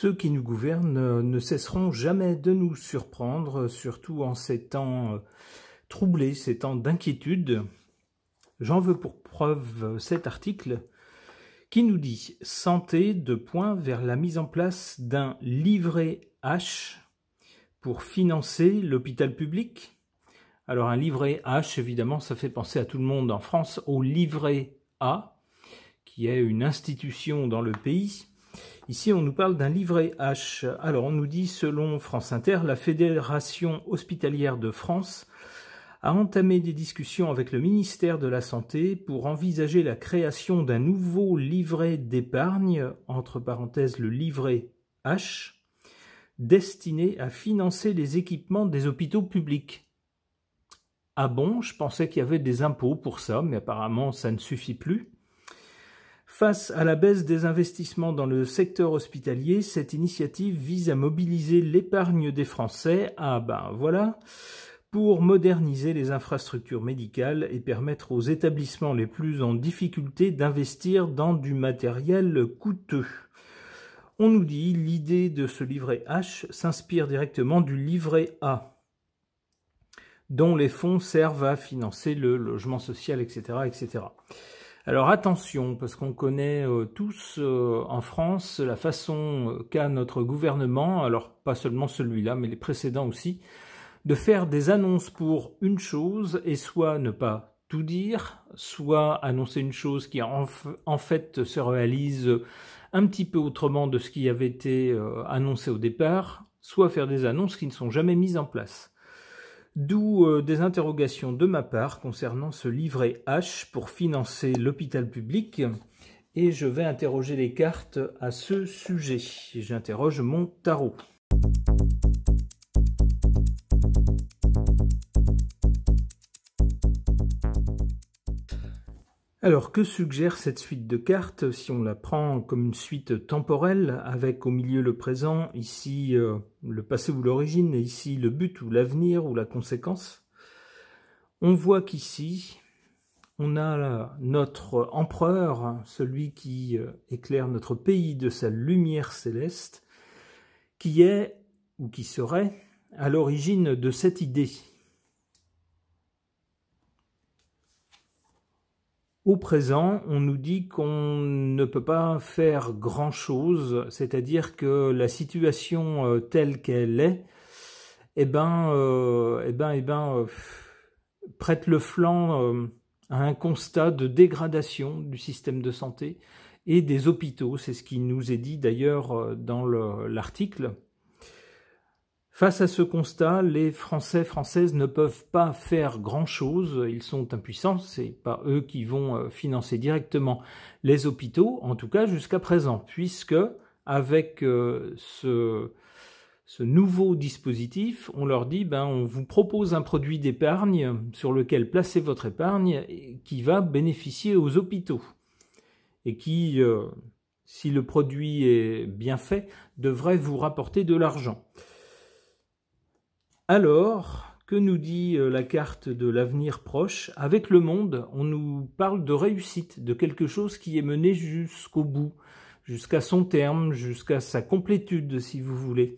ceux qui nous gouvernent ne cesseront jamais de nous surprendre, surtout en ces temps troublés, ces temps d'inquiétude. J'en veux pour preuve cet article qui nous dit « Santé, vers la mise en place d'un livret H pour financer l'hôpital public ». Alors un livret H, évidemment, ça fait penser à tout le monde en France au livret A, qui est une institution dans le pays. Ici, on nous parle d'un livret H. Alors, on nous dit, selon France Inter, la Fédération hospitalière de France a entamé des discussions avec le ministère de la Santé pour envisager la création d'un nouveau livret d'épargne, entre parenthèses le livret H, destiné à financer les équipements des hôpitaux publics. Ah bon, je pensais qu'il y avait des impôts pour ça, mais apparemment ça ne suffit plus. Face à la baisse des investissements dans le secteur hospitalier, cette initiative vise à mobiliser l'épargne des Français pour moderniser les infrastructures médicales et permettre aux établissements les plus en difficulté d'investir dans du matériel coûteux. On nous dit l'idée de ce livret H s'inspire directement du livret A, dont les fonds servent à financer le logement social, etc., etc. Alors attention, parce qu'on connaît tous en France la façon qu'a notre gouvernement, alors pas seulement celui-là, mais les précédents aussi, de faire des annonces pour une chose et soit ne pas tout dire, soit annoncer une chose qui en fait se réalise un petit peu autrement de ce qui avait été annoncé au départ, soit faire des annonces qui ne sont jamais mises en place. D'où des interrogations de ma part concernant ce livret H pour financer l'hôpital public, et je vais interroger les cartes à ce sujet. J'interroge mon tarot. Alors, que suggère cette suite de cartes si on la prend comme une suite temporelle, avec au milieu le présent, ici le passé ou l'origine, et ici le but ou l'avenir ou la conséquence? On voit qu'ici, on a là notre empereur, celui qui éclaire notre pays de sa lumière céleste, qui est, ou qui serait, à l'origine de cette idée. Au présent, on nous dit qu'on ne peut pas faire grand-chose, c'est-à-dire que la situation telle qu'elle est, prête le flanc à un constat de dégradation du système de santé et des hôpitaux. C'est ce qui nous est dit d'ailleurs dans l'article. Face à ce constat, les Français, Françaises ne peuvent pas faire grand-chose, ils sont impuissants, c'est pas eux qui vont financer directement les hôpitaux, en tout cas jusqu'à présent, puisque avec ce nouveau dispositif, on leur dit on vous propose un produit d'épargne sur lequel placer votre épargne qui va bénéficier aux hôpitaux et qui, si le produit est bien fait, devrait vous rapporter de l'argent. Alors, que nous dit la carte de l'avenir proche? Avec le monde, on nous parle de réussite, de quelque chose qui est mené jusqu'au bout, jusqu'à son terme, jusqu'à sa complétude, si vous voulez.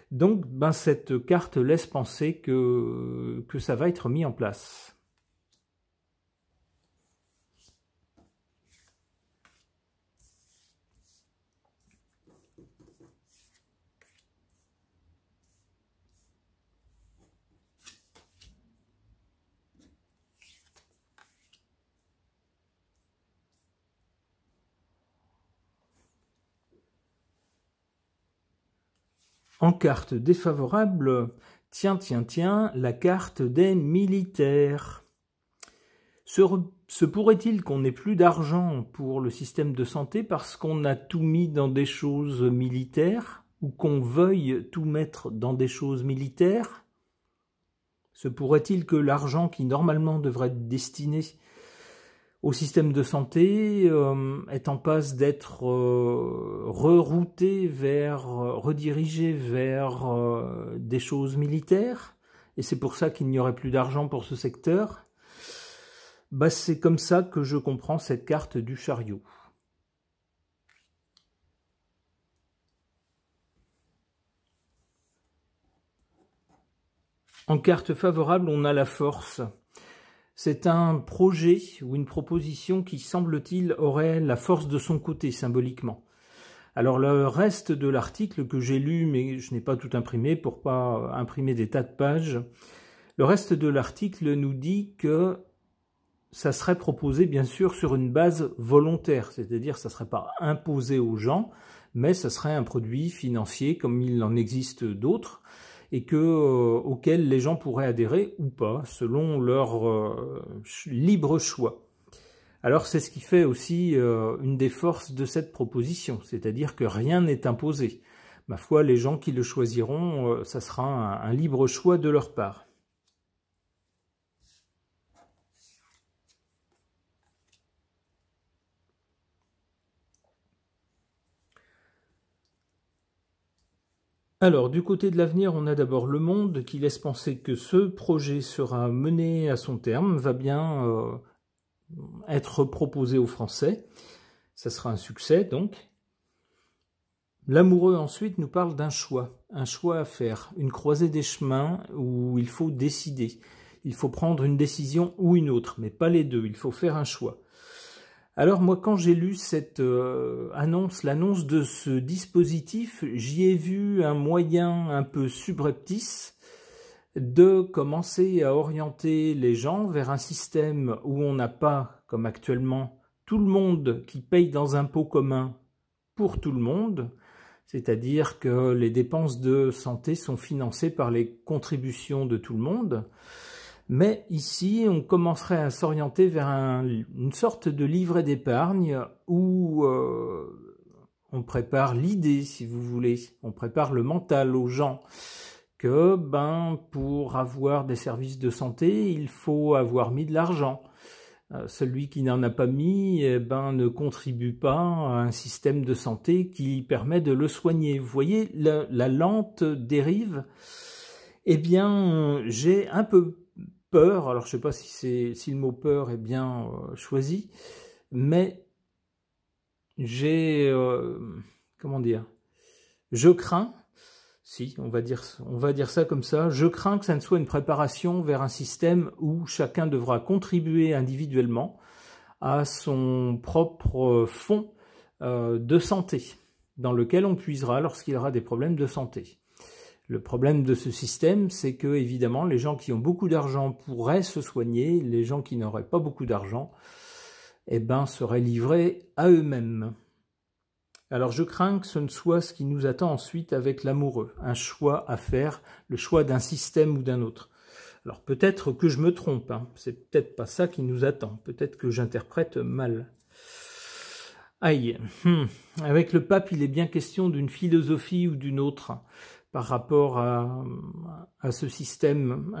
Donc, cette carte laisse penser que ça va être mis en place. En carte défavorable, tiens, la carte des militaires. Se pourrait-il qu'on n'ait plus d'argent pour le système de santé parce qu'on a tout mis dans des choses militaires, ou qu'on veuille tout mettre dans des choses militaires? Se pourrait-il que l'argent qui normalement devrait être destiné au système de santé est en passe d'être redirigé vers des choses militaires, et c'est pour ça qu'il n'y aurait plus d'argent pour ce secteur? C'est comme ça que je comprends cette carte du chariot. En carte favorable, on a la force. C'est un projet ou une proposition qui, semble-t-il, aurait la force de son côté, symboliquement. Alors le reste de l'article que j'ai lu, mais je n'ai pas tout imprimé pour pas imprimer des tas de pages, le reste de l'article nous dit que ça serait proposé bien sûr sur une base volontaire, c'est-à-dire ça ne serait pas imposé aux gens, mais ça serait un produit financier comme il en existe d'autres, et auquel les gens pourraient adhérer ou pas, selon leur libre choix. Alors c'est ce qui fait aussi une des forces de cette proposition, c'est-à-dire que rien n'est imposé. Ma foi, les gens qui le choisiront, ça sera un libre choix de leur part. Alors, du côté de l'avenir, on a d'abord Le Monde qui laisse penser que ce projet sera mené à son terme, va bien être proposé aux Français. Ça sera un succès, donc. L'Amoureux, ensuite, nous parle d'un choix à faire, une croisée des chemins où il faut décider. Il faut prendre une décision ou une autre, mais pas les deux, il faut faire un choix. Alors moi, quand j'ai lu cette l'annonce de ce dispositif, j'y ai vu un moyen un peu subreptice de commencer à orienter les gens vers un système où on n'a pas, comme actuellement, tout le monde qui paye dans un pot commun pour tout le monde, c'est-à-dire que les dépenses de santé sont financées par les contributions de tout le monde. Mais ici, on commencerait à s'orienter vers une sorte de livret d'épargne où on prépare l'idée, si vous voulez, on prépare le mental aux gens que pour avoir des services de santé, il faut avoir mis de l'argent. Celui qui n'en a pas mis ne contribue pas à un système de santé qui permet de le soigner. Vous voyez la lente dérive. Eh bien, j'ai un peu peur, alors je ne sais pas si le mot peur est bien choisi, mais j'ai, comment dire, je crains, on va dire ça comme ça, je crains que ça ne soit une préparation vers un système où chacun devra contribuer individuellement à son propre fonds de santé, dans lequel on puisera lorsqu'il aura des problèmes de santé. Le problème de ce système, c'est que, évidemment, les gens qui ont beaucoup d'argent pourraient se soigner, les gens qui n'auraient pas beaucoup d'argent, seraient livrés à eux-mêmes. Alors je crains que ce ne soit ce qui nous attend ensuite avec l'amoureux, un choix à faire, le choix d'un système ou d'un autre. Alors peut-être que je me trompe, c'est peut-être pas ça qui nous attend, peut-être que j'interprète mal. Aïe, avec le pape, il est bien question d'une philosophie ou d'une autre par rapport à ce système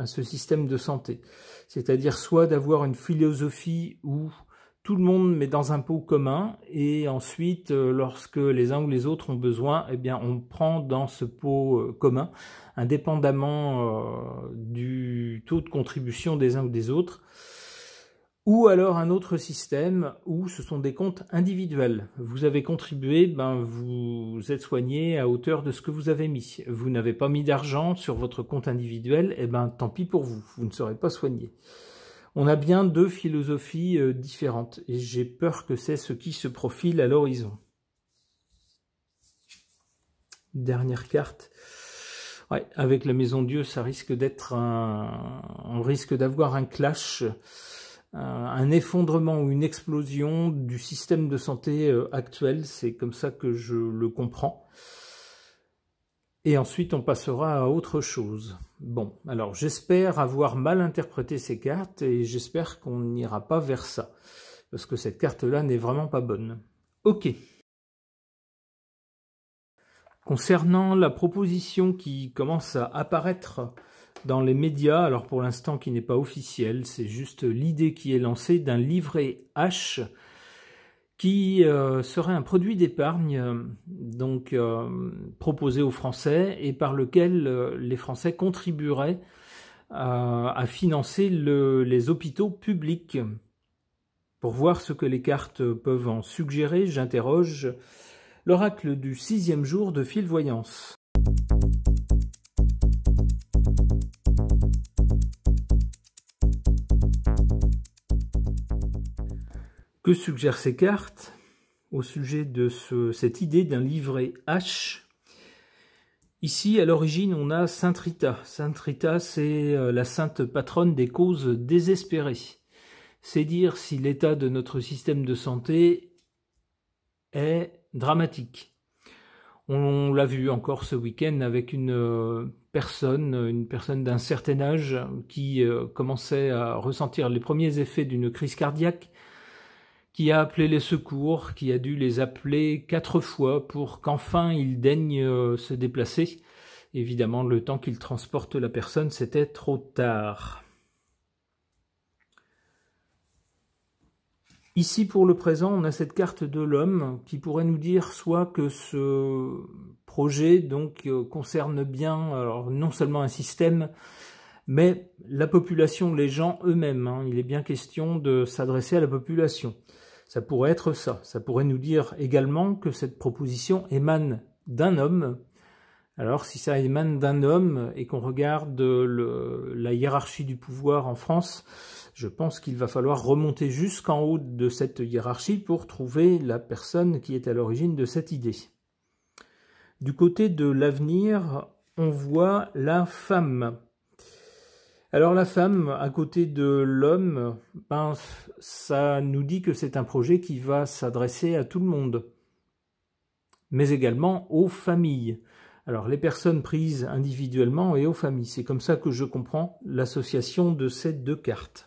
de santé. C'est-à-dire soit d'avoir une philosophie où tout le monde met dans un pot commun et ensuite, lorsque les uns ou les autres ont besoin, on prend dans ce pot commun, indépendamment du taux de contribution des uns ou des autres. Ou alors un autre système où ce sont des comptes individuels. Vous avez contribué, vous êtes soigné à hauteur de ce que vous avez mis. Vous n'avez pas mis d'argent sur votre compte individuel, tant pis pour vous, vous ne serez pas soigné. On a bien deux philosophies différentes et j'ai peur que c'est ce qui se profile à l'horizon. Dernière carte. Ouais, avec la Maison Dieu, ça risque d'être on risque d'avoir un clash, un effondrement ou une explosion du système de santé actuel, c'est comme ça que je le comprends. Et ensuite, on passera à autre chose. Bon, alors j'espère avoir mal interprété ces cartes et j'espère qu'on n'ira pas vers ça, parce que cette carte-là n'est vraiment pas bonne. Ok. Concernant la proposition qui commence à apparaître dans les médias, alors pour l'instant qui n'est pas officiel, c'est juste l'idée qui est lancée d'un livret H qui serait un produit d'épargne proposé aux Français et par lequel les Français contribueraient à financer les hôpitaux publics. Pour voir ce que les cartes peuvent en suggérer, j'interroge l'oracle du 6e jour de Fil Voyance. Que suggèrent ces cartes au sujet de cette idée d'un livret H? Ici, à l'origine, on a Sainte Rita. Sainte Rita, c'est la sainte patronne des causes désespérées. C'est dire si l'état de notre système de santé est dramatique. On l'a vu encore ce week-end avec une personne d'un certain âge qui commençait à ressentir les premiers effets d'une crise cardiaque, qui a appelé les secours, qui a dû les appeler 4 fois pour qu'enfin ils daignent se déplacer. Évidemment, le temps qu'ils transportent la personne, c'était trop tard. Ici, pour le présent, on a cette carte de l'homme qui pourrait nous dire soit que ce projet donc concerne bien, alors non seulement un système, mais la population, les gens eux-mêmes. Il est bien question de s'adresser à la population. Ça pourrait être ça. Ça pourrait nous dire également que cette proposition émane d'un homme. Alors, si ça émane d'un homme et qu'on regarde la hiérarchie du pouvoir en France, je pense qu'il va falloir remonter jusqu'en haut de cette hiérarchie pour trouver la personne qui est à l'origine de cette idée. Du côté de l'avenir, on voit la femme. Alors la femme, à côté de l'homme, ça nous dit que c'est un projet qui va s'adresser à tout le monde, mais également aux familles. Alors les personnes prises individuellement et aux familles. C'est comme ça que je comprends l'association de ces deux cartes.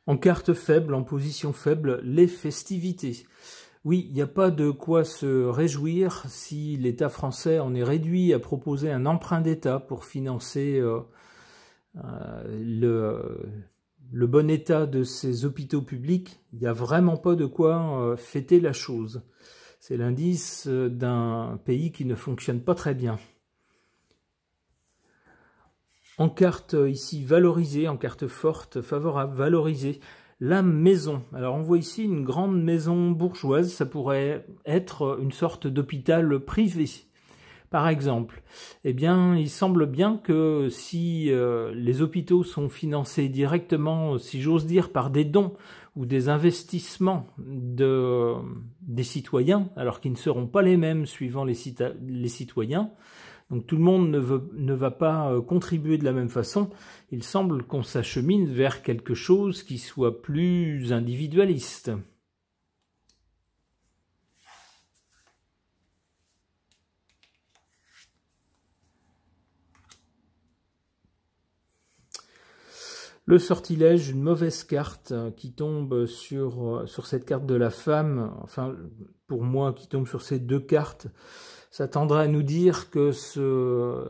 En carte faible, en position faible, les festivités. Oui, il n'y a pas de quoi se réjouir si l'État français en est réduit à proposer un emprunt d'État pour financer le bon état de ces hôpitaux publics. Il n'y a vraiment pas de quoi fêter la chose. C'est l'indice d'un pays qui ne fonctionne pas très bien. En carte ici valorisée, en carte forte, favorable, valorisée, la maison. Alors on voit ici une grande maison bourgeoise, ça pourrait être une sorte d'hôpital privé. Par exemple, eh bien, il semble bien que si les hôpitaux sont financés directement, si j'ose dire, par des dons ou des investissements des citoyens, alors qu'ils ne seront pas les mêmes suivant les citoyens, donc tout le monde ne va pas contribuer de la même façon. Il semble qu'on s'achemine vers quelque chose qui soit plus individualiste. Le sortilège, une mauvaise carte qui tombe sur cette carte de la femme, enfin pour moi qui tombe sur ces deux cartes, ça tendrait à nous dire que ce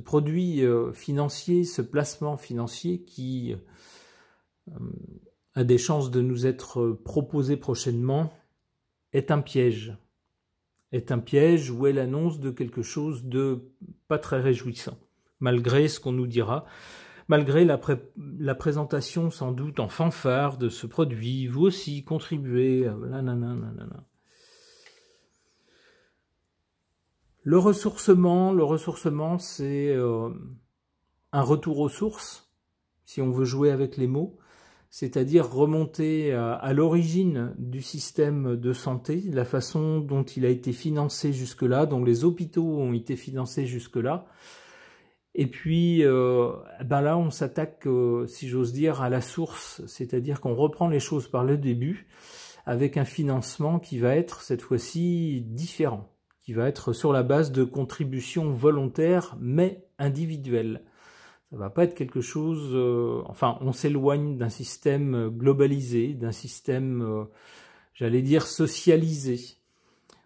produit financier, ce placement financier qui a des chances de nous être proposé prochainement est un piège. Est un piège ou est l'annonce de quelque chose de pas très réjouissant, malgré ce qu'on nous dira. Malgré la présentation sans doute en fanfare de ce produit, vous aussi contribuez, nanana. Le ressourcement, c'est un retour aux sources, si on veut jouer avec les mots, c'est-à-dire remonter à l'origine du système de santé, la façon dont il a été financé jusque-là, dont les hôpitaux ont été financés jusque-là. Et puis là, on s'attaque, si j'ose dire, à la source, c'est-à-dire qu'on reprend les choses par le début, avec un financement qui va être cette fois-ci différent, qui va être sur la base de contributions volontaires mais individuelles. Ça va pas être quelque chose... enfin, on s'éloigne d'un système globalisé, d'un système, j'allais dire, socialisé.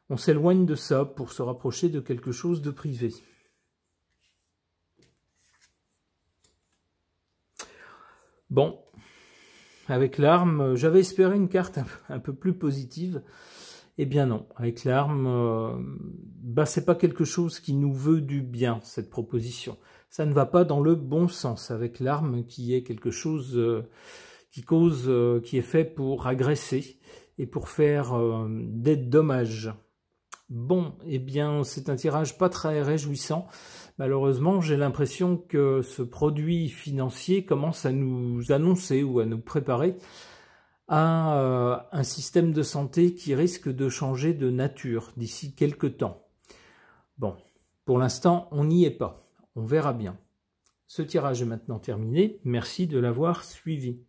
On s'éloigne de ça pour se rapprocher de quelque chose de privé. Bon, avec l'arme, j'avais espéré une carte un peu plus positive. Eh bien non, avec l'arme, c'est pas quelque chose qui nous veut du bien, cette proposition. Ça ne va pas dans le bon sens avec l'arme qui est quelque chose qui est fait pour agresser et pour faire des dommages. Bon, eh bien, c'est un tirage pas très réjouissant. Malheureusement, j'ai l'impression que ce produit financier commence à nous annoncer ou à nous préparer à un système de santé qui risque de changer de nature d'ici quelques temps. Bon, pour l'instant, on n'y est pas. On verra bien. Ce tirage est maintenant terminé. Merci de l'avoir suivi.